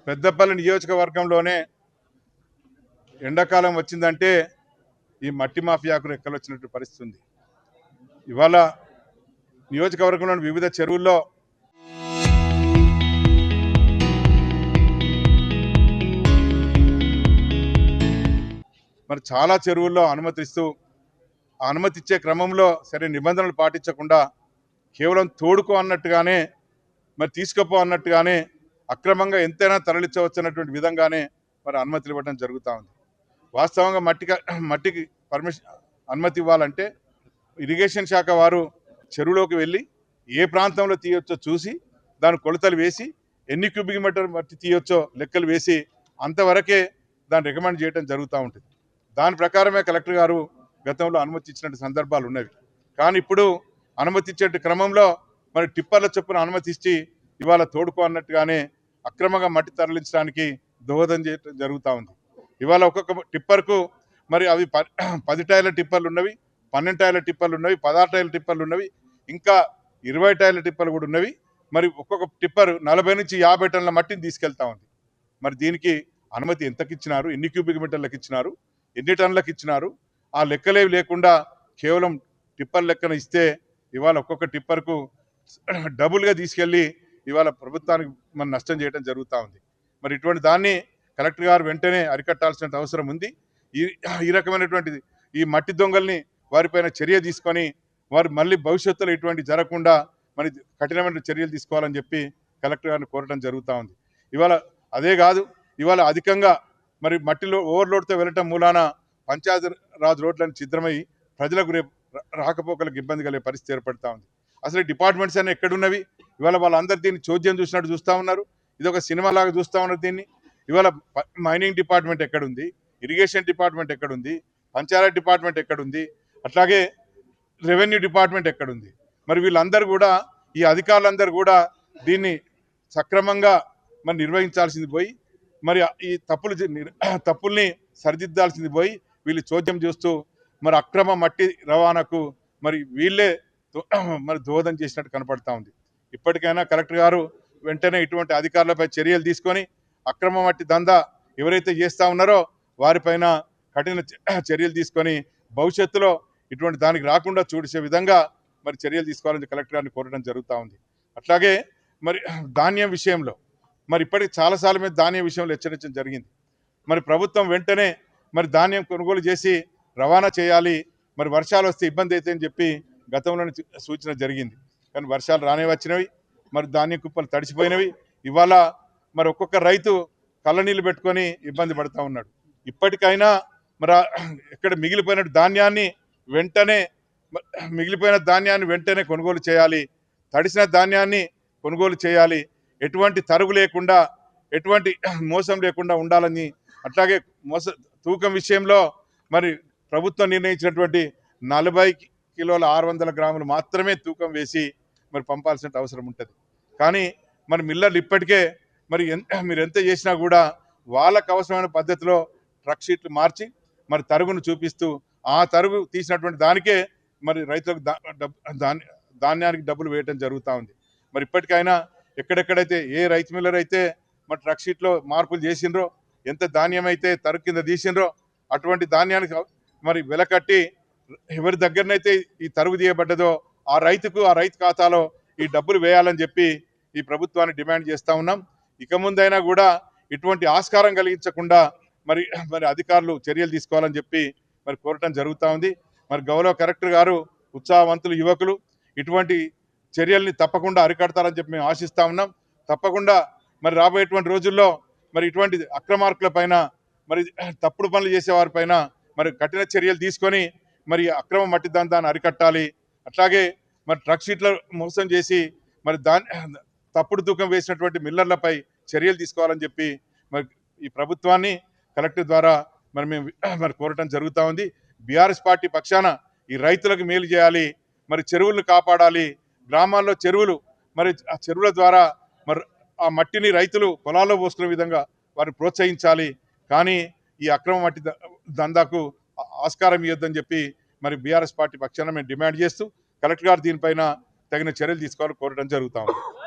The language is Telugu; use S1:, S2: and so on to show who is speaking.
S1: పెద్దపల్లి నియోజకవర్గంలోనే ఎండాకాలం వచ్చిందంటే ఈ మట్టి మాఫియాకు రెక్కలు వచ్చినట్టు పరిస్థితి ఉంది. ఇవాళ నియోజకవర్గంలోని వివిధ చెరువుల్లో మరి చాలా చెరువుల్లో అనుమతిస్తూ ఆ అనుమతి ఇచ్చే క్రమంలో సరే నిబంధనలు పాటించకుండా కేవలం తోడుకో అన్నట్టుగానే మరి తీసుకుపో అన్నట్టుగానే అక్రమంగా ఎంతైనా తరలించవచ్చు అన్నటువంటి విధంగానే మరి అనుమతులు ఇవ్వడం జరుగుతూ ఉంది. వాస్తవంగా మట్టికి పర్మిషన్ అనుమతి ఇవ్వాలంటే ఇరిగేషన్ శాఖ వారు చెరువులోకి వెళ్ళి ఏ ప్రాంతంలో తీయొచ్చో చూసి దాని కొలతలు వేసి ఎన్ని క్యూబిక్ మీటర్ మట్టి తీయొచ్చో లెక్కలు వేసి అంతవరకే దాన్ని రికమెండ్ చేయడం జరుగుతూ ఉంటుంది. దాని ప్రకారమే కలెక్టర్ గారు గతంలో అనుమతి ఇచ్చినట్టు సందర్భాలు ఉన్నవి. కానీ ఇప్పుడు అనుమతి ఇచ్చే క్రమంలో మరి టిప్పర్ల చొప్పున అనుమతి ఇచ్చి ఇవాళ తోడుకో అన్నట్టుగానే అక్రమంగా మట్టి తరలించడానికి దోహదం చేయడం జరుగుతూ ఉంది. ఇవాళ ఒక్కొక్క టిప్పర్కు మరి అవి 10 టైర్ల టిప్పర్లు ఉన్నవి, 12 టైర్ల టిప్పర్లు ఉన్నవి, 16 టైర్ల టిప్పర్లు ఉన్నవి, ఇంకా 20 టైర్ల టిప్పర్లు కూడా ఉన్నవి. మరి ఒక్కొక్క టిప్పర్ 40 నుంచి 50 టన్నుల మట్టిని తీసుకెళ్తా ఉంది. మరి దీనికి అనుమతి ఎంతకి ఇచ్చినారు, ఎన్ని క్యూబిక్ మీటర్లకు ఇచ్చినారు, ఎన్ని టన్నులకు ఇచ్చినారు, ఆ లెక్కలేవి లేకుండా కేవలం టిప్పర్ లెక్కన ఇస్తే ఇవాళ ఒక్కొక్క టిప్పర్కు డబుల్గా తీసుకెళ్ళి ఇవాళ ప్రభుత్వానికి మన నష్టం చేయడం జరుగుతూ ఉంది. మరి ఇటువంటి దాన్ని కలెక్టర్ గారు వెంటనే అరికట్టాల్సిన అవసరం ఉంది. ఈ రకమైనటువంటి ఈ మట్టి దొంగల్ని వారిపైన చర్య తీసుకొని వారు మళ్ళీ భవిష్యత్తులో ఇటువంటి జరగకుండా మరి కఠినమైన చర్యలు తీసుకోవాలని చెప్పి కలెక్టర్ గారిని కోరడం జరుగుతూ ఉంది. ఇవాళ అదే కాదు, ఇవాళ అధికంగా మరి మట్టిలో ఓవర్లోడ్తో వెళ్ళటం మూలాన పంచాయతీ రాజ్ రోడ్లను ఛిద్రమై ప్రజలకు రేపు రాకపోకలకు ఇబ్బంది కలిగే పరిస్థితి ఏర్పడతా ఉంది. అసలు డిపార్ట్మెంట్స్ అన్నీ ఎక్కడున్నవి? ఇవాళ వాళ్ళందరూ దీన్ని చోద్యం చూసినట్టు చూస్తూ ఉన్నారు. ఇది ఒక సినిమా లాగా చూస్తూ ఉన్నారు దీన్ని. ఇవాళ మైనింగ్ డిపార్ట్మెంట్ ఎక్కడుంది, ఇరిగేషన్ డిపార్ట్మెంట్ ఎక్కడుంది, పంచాయతీ డిపార్ట్మెంట్ ఎక్కడుంది, అట్లాగే రెవెన్యూ డిపార్ట్మెంట్ ఎక్కడుంది? మరి వీళ్ళందరూ కూడా ఈ అధికారులందరూ కూడా దీన్ని సక్రమంగా మరి నిర్వహించాల్సింది పోయి మరి ఈ తప్పుల్ని సరిదిద్దాల్సింది పోయి వీళ్ళు చోద్యం చూస్తూ మరి అక్రమ మట్టి రవాణాకు మరి వీళ్ళే మరి దోహదం చేసినట్టు కనపడతా ఉంది. ఇప్పటికైనా కలెక్టర్ గారు వెంటనే ఇటువంటి అధికారులపై చర్యలు తీసుకొని అక్రమ మట్టి దందా ఎవరైతే చేస్తూ ఉన్నారో వారిపైన కఠిన చర్యలు తీసుకొని భవిష్యత్తులో ఇటువంటి దానికి రాకుండా చూసే విధంగా మరి చర్యలు తీసుకోవాలని కలెక్టర్ గారిని కోరడం జరుగుతూ ఉంది. అట్లాగే మరి ధాన్యం విషయంలో మరి ఇప్పటికి చాలాసార్లు మీద ధాన్యం విషయంలో హెచ్చరించడం జరిగింది. మరి ప్రభుత్వం వెంటనే మరి ధాన్యం కొనుగోలు చేసి రవాణా చేయాలి, మరి వర్షాలు వస్తే ఇబ్బంది అవుతాయి అని చెప్పి గతంలోనే సూచన జరిగింది. కానీ వర్షాలు రానే వచ్చినవి, మరి ధాన్యం కుప్పలు తడిచిపోయినవి. ఇవాళ మరి ఒక్కొక్క రైతు కళ్ళనీళ్ళు పెట్టుకొని ఇబ్బంది పడుతూ ఉన్నాడు. ఇప్పటికైనా మరి ఇక్కడ మిగిలిపోయిన ధాన్యాన్ని వెంటనే కొనుగోలు చేయాలి, తడిసిన ధాన్యాన్ని కొనుగోలు చేయాలి, ఎటువంటి తరుగు లేకుండా ఎటువంటి మోసం లేకుండా ఉండాలని. అట్లాగే తూకం విషయంలో మరి ప్రభుత్వం నిర్ణయించినటువంటి 40 కిలోల 600 గ్రాములు మాత్రమే తూకం వేసి మరి పంపాల్సిన అవసరం ఉంటుంది. కానీ మరి మిల్లర్లు ఇప్పటికే మరి మీరు ఎంత చేసినా కూడా వాళ్ళకు అవసరమైన పద్ధతిలో ట్రక్ షీట్లు మార్చి మరి తరుగును చూపిస్తూ ఆ తరుగు తీసినటువంటి దానికే మరి రైతులకు ధాన్యానికి డబ్బులు వేయటం జరుగుతూ ఉంది. మరి ఇప్పటికైనా ఎక్కడెక్కడైతే ఏ రైతు మిల్లర్ అయితే మరి ట్రక్ షీట్లో మార్పులు చేసిండ్రో, ఎంత ధాన్యం అయితే తరుగు కింద తీసిండ్రో అటువంటి ధాన్యానికి మరి వెల కట్టి ఎవరి దగ్గరనైతే ఈ తరుగు తీయబడ్డదో ఆ రైతు ఖాతాలో ఈ డబ్బులు వేయాలని చెప్పి ఈ ప్రభుత్వాన్ని డిమాండ్ చేస్తూ ఉన్నాం. ఇక ముందైనా కూడా ఇటువంటి ఆస్కారం కలిగించకుండా మరి అధికారులు చర్యలు తీసుకోవాలని చెప్పి మరి కోరటం జరుగుతూ ఉంది. మరి గౌరవ కలెక్టర్ గారు ఉత్సాహవంతులు, యువకులు ఇటువంటి చర్యల్ని తప్పకుండా అరికడతారని చెప్పి మేము ఆశిస్తూ ఉన్నాం. తప్పకుండా మరి రాబోయేటువంటి రోజుల్లో మరి ఇటువంటి అక్రమార్కుల పైన మరి తప్పుడు పనులు చేసే వారిపైన మరి కఠిన చర్యలు తీసుకొని మరి అక్రమ మట్టి దందాన్ని అరికట్టాలి. అట్లాగే మరి ట్రక్ షీట్ల మోసం చేసి మరి తప్పుడు తూకం వేసినటువంటి మిల్లర్లపై చర్యలు తీసుకోవాలని చెప్పి మరి ఈ ప్రభుత్వాన్ని కలెక్టర్ ద్వారా మేము కోరటం జరుగుతూ ఉంది. బీఆర్ఎస్ పార్టీ పక్షాన ఈ రైతులకు మేలు చేయాలి, మరి చెరువులను కాపాడాలి, గ్రామాల్లో చెరువులు మరి ఆ చెరువుల ద్వారా మరి ఆ మట్టిని రైతులు పొలాల్లో పోసుకునే విధంగా వారిని ప్రోత్సహించాలి. కానీ ఈ అక్రమ మట్టి దందాకు ఆస్కారం ఇవ్వద్దని చెప్పి మరి బీఆర్ఎస్ పార్టీ పక్షాన మేము డిమాండ్ చేస్తూ కలెక్టర్ గారు దీనిపైన తగిన చర్యలు తీసుకోవాలని కోరడం జరుగుతూ ఉంది.